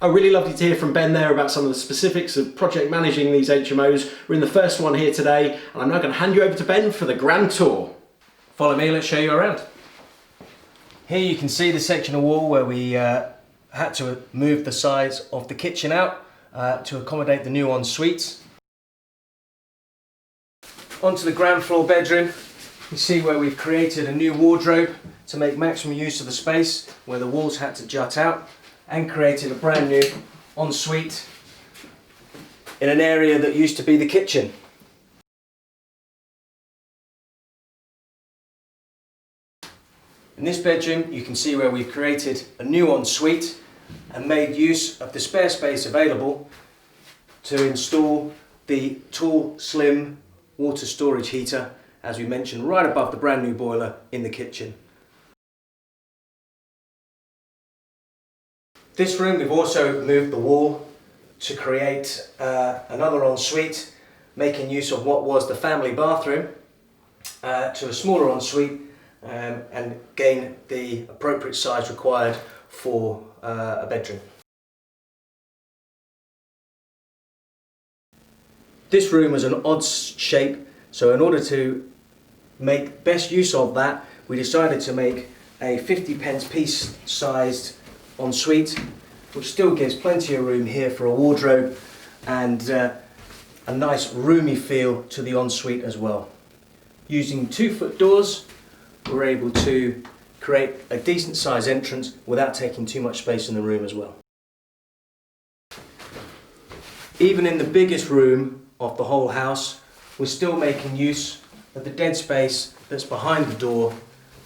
Oh, really lovely to hear from Ben there about some of the specifics of project managing these HMOs. We're in the first one here today, and I'm now going to hand you over to Ben for the grand tour. Follow me, let's show you around. Here you can see the section of wall where we had to move the size of the kitchen out to accommodate the new ensuite. Onto the ground floor bedroom, you see where we've created a new wardrobe to make maximum use of the space where the walls had to jut out, and created a brand new ensuite in an area that used to be the kitchen. In this bedroom you can see where we've created a new ensuite and made use of the spare space available to install the tall, slim water storage heater, as we mentioned, right above the brand new boiler in the kitchen. This room we've also moved the wall to create another ensuite, making use of what was the family bathroom to a smaller ensuite and gain the appropriate size required for a bedroom. This room is an odd shape, so in order to make best use of that, we decided to make a 50p piece sized ensuite, which still gives plenty of room here for a wardrobe and a nice roomy feel to the ensuite as well. Using 2-foot doors, we're able to create a decent size entrance without taking too much space in the room as well. Even in the biggest room of the whole house, we're still making use of the dead space that's behind the door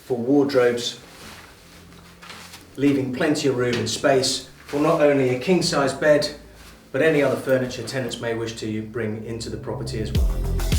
for wardrobes, leaving plenty of room and space for not only a king size bed but any other furniture tenants may wish to bring into the property as well.